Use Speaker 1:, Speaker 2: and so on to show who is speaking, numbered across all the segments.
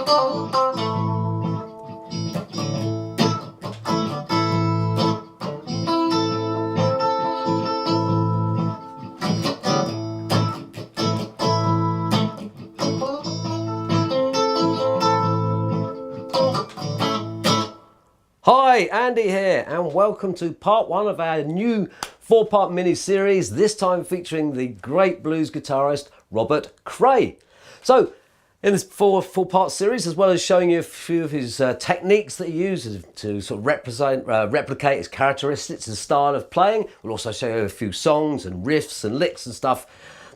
Speaker 1: Hi, Andy here, and welcome to part one of our new four-part mini-series, this time featuring the great blues guitarist Robert Cray. So, in this four-part series, as well as showing you a few of his techniques that he uses to sort of replicate his characteristics and style of playing, we'll also show you a few songs and riffs and licks and stuff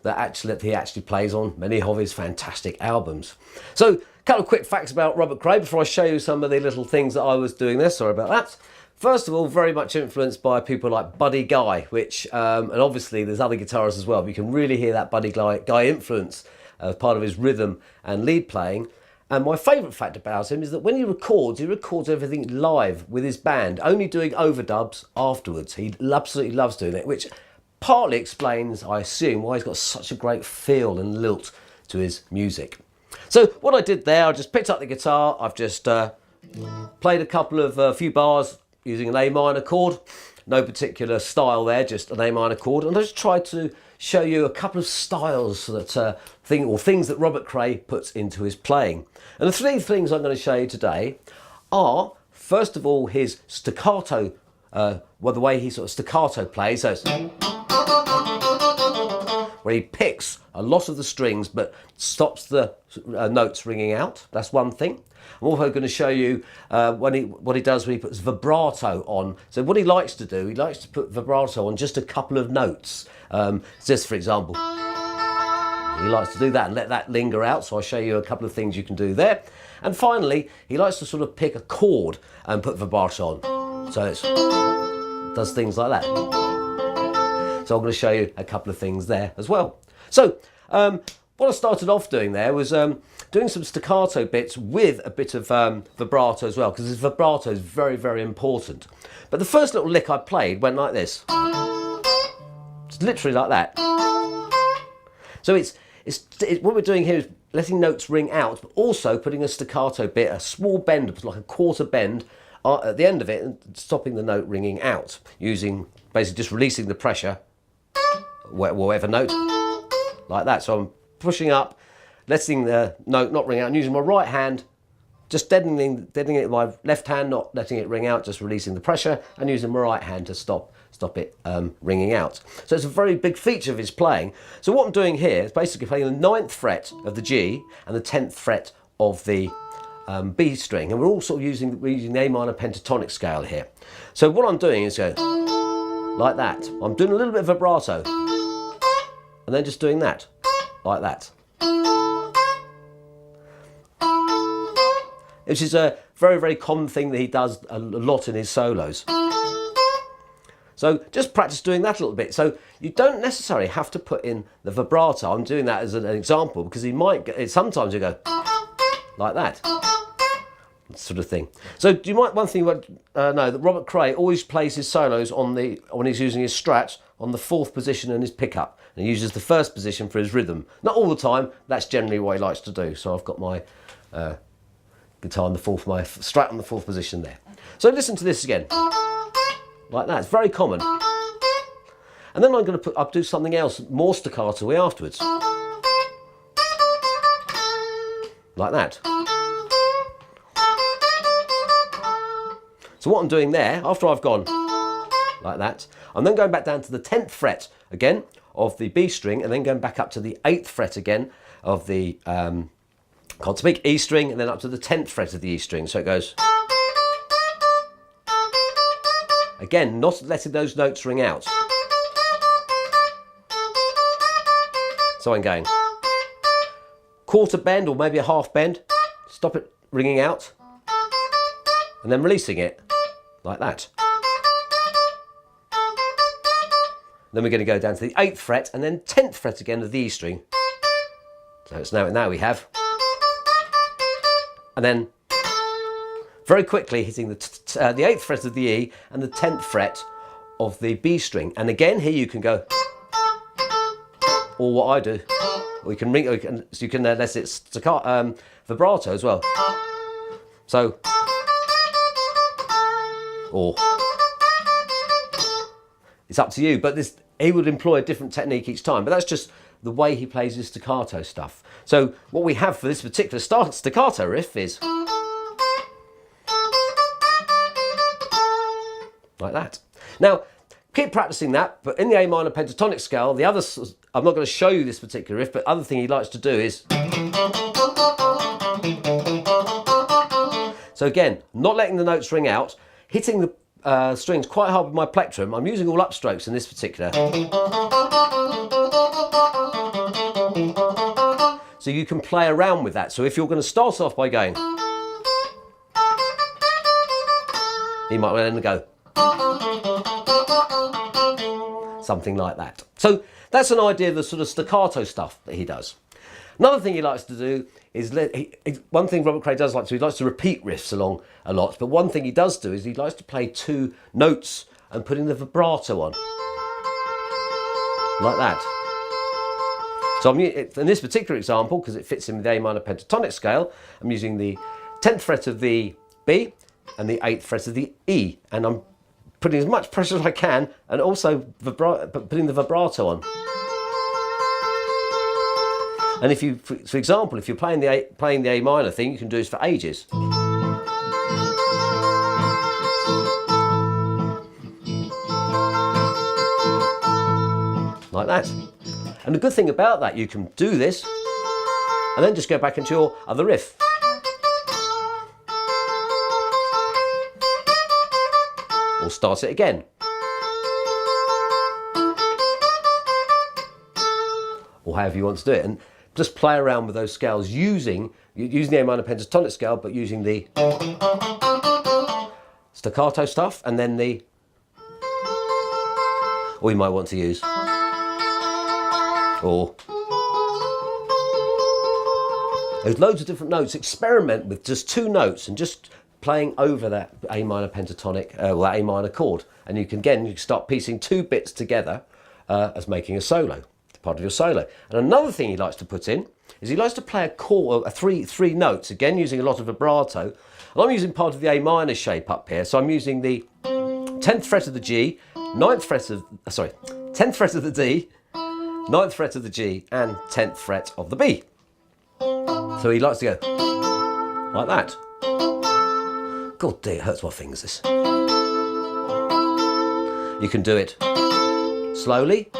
Speaker 1: that he actually plays on many of his fantastic albums. So, a couple of quick facts about Robert Cray before I show you some of the little things that I was doing there. Sorry about that. First of all, very much influenced by people like Buddy Guy, which, and obviously there's other guitarists as well, but you can really hear that Buddy Guy influence as part of his rhythm and lead playing. And my favourite fact about him is that when he records everything live with his band, only doing overdubs afterwards. He absolutely loves doing it, which partly explains, I assume, why he's got such a great feel and lilt to his music. So what I did there, I just picked up the guitar, I've just played a couple of few bars using an A minor chord, no particular style there, just an A minor chord, and I just tried to show you a couple of styles that things that Robert Cray puts into his playing. And the three things I'm going to show you today are, first of all, his staccato, the way he sort of staccato plays, so it's where he picks a lot of the strings but stops the notes ringing out. That's one thing. I'm also going to show you what he does when he puts vibrato on. So what he likes to do, he likes to put vibrato on just a couple of notes. Just for example, he likes to do that and let that linger out. So I'll show you a couple of things you can do there. And finally, he likes to sort of pick a chord and put vibrato on. So it does things like that. So I'm going to show you a couple of things there as well. So what I started off doing there was doing some staccato bits with a bit of vibrato as well, because his vibrato is very, very important. But the first little lick I played went like this. It's literally like that. So what we're doing here is letting notes ring out, but also putting a staccato bit, a small bend, like a quarter bend, at the end of it, and stopping the note ringing out, using basically just releasing the pressure, whatever note, like that. So I'm pushing up, letting the note not ring out, and using my right hand, just deadening it with my left hand, not letting it ring out, just releasing the pressure, and using my right hand to stop it ringing out. So it's a very big feature of his playing. So what I'm doing here is basically playing the 9th fret of the G and the 10th fret of the B string, and we're all sort of using the A minor pentatonic scale here. So what I'm doing is go like that. I'm doing a little bit of vibrato, and then just doing that, like that. Which is a very, very common thing that he does a lot in his solos. So just practice doing that a little bit. So you don't necessarily have to put in the vibrato. I'm doing that as an example because he might get, sometimes you go like that. Sort of thing. So do you might one thing know that Robert Cray always plays his solos when he's using his Strat on the 4th position in his pickup, and he uses the 1st position for his rhythm. Not all the time. That's generally what he likes to do. So I've got my guitar on the 4th, my Strat on the 4th position there. So listen to this again, like that. It's very common. And then I'm going to I'll do something else more staccato afterwards, like that. So what I'm doing there, after I've gone like that, I'm then going back down to the 10th fret again of the B string, and then going back up to the 8th fret again of the, can't speak, E string, and then up to the 10th fret of the E string. So it goes, again, not letting those notes ring out. So I'm going quarter bend or maybe a half bend, stop it ringing out, and then releasing it like that. Then we're going to go down to the 8th fret and then 10th fret again of the E string. So it's now we have. And then very quickly hitting the 8th fret of the E and the 10th fret of the B string. And again here you can go, or what I do, or you can ring, or you can unless it's staccato, vibrato as well. So, or it's up to you. But he would employ a different technique each time. But that's just the way he plays his staccato stuff. So what we have for this particular staccato riff is like that. Now, keep practicing that, but in the A minor pentatonic scale, the other, I'm not going to show you this particular riff, but other thing he likes to do is, so again, not letting the notes ring out, hitting the strings quite hard with my plectrum. I'm using all upstrokes in this particular. So you can play around with that. So if you're going to start off by going, you might let him go. Something like that. So that's an idea of the sort of staccato stuff that he does. Another thing he likes to do is, one thing Robert Cray does like to do, he likes to repeat riffs along a lot, but one thing he does do is he likes to play 2 notes and putting the vibrato on. Like that. So in this particular example, because it fits in with the A minor pentatonic scale, I'm using the 10th fret of the B and the 8th fret of the E, and I'm putting as much pressure as I can, and also putting the vibrato on. And if you, for example, if you're playing the A minor thing, you can do this for ages. Like that. And the good thing about that, you can do this, and then just go back into your other riff. Or start it again. Or however you want to do it. And just play around with those scales using the A minor pentatonic scale, but using the staccato stuff, and then or you might want to use, or there's loads of different notes. Experiment with just 2 notes and just playing over that A minor pentatonic, or that A minor chord, and you can start piecing 2 bits together as making a solo, part of your solo. And another thing he likes to put in is he likes to play a chord, three notes, again using a lot of vibrato. And I'm using part of the A minor shape up here, so I'm using the 10th fret of the G, 10th fret of the D, 9th fret of the G, and 10th fret of the B. So he likes to go like that. God dear, it hurts my fingers, this. You can do it slowly,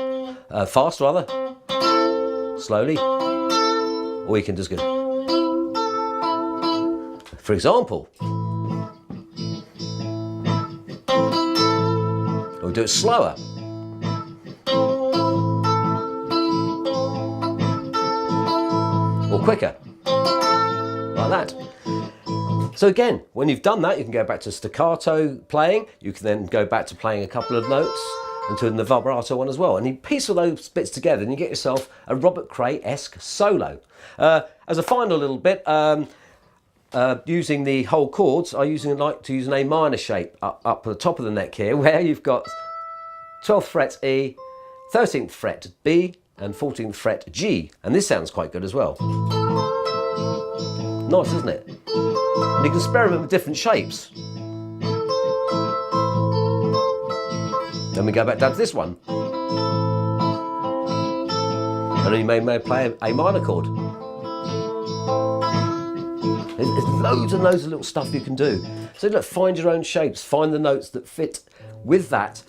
Speaker 1: fast rather, slowly, or you can just go. For example, or do it slower. Or quicker, like that. So again, when you've done that, you can go back to staccato playing. You can then go back to playing a couple of notes and doing the vibrato one as well. And you piece all those bits together and you get yourself a Robert Cray-esque solo. As a final little bit, using the whole chords, I like to use an A minor shape up at the top of the neck here, where you've got 12th fret E, 13th fret B, and 14th fret G. And this sounds quite good as well. Nice, isn't it? And you can experiment with different shapes. Then we go back down to this one. And then you may play a minor chord. There's loads and loads of little stuff you can do. So look, find your own shapes, find the notes that fit with that,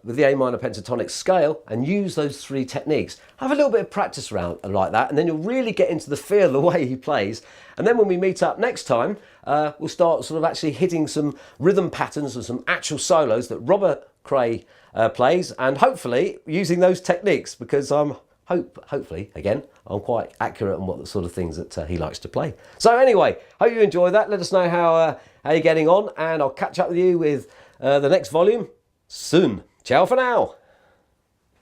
Speaker 1: with the A minor pentatonic scale, and use those 3 techniques. Have a little bit of practice around like that, and then you'll really get into the feel of the way he plays. And then when we meet up next time, we'll start sort of actually hitting some rhythm patterns and some actual solos that Robert Cray plays, and hopefully using those techniques, because hopefully, again, I'm quite accurate on what the sort of things that he likes to play. So anyway, hope you enjoy that. Let us know how you're getting on, and I'll catch up with you with the next volume soon. Ciao for now.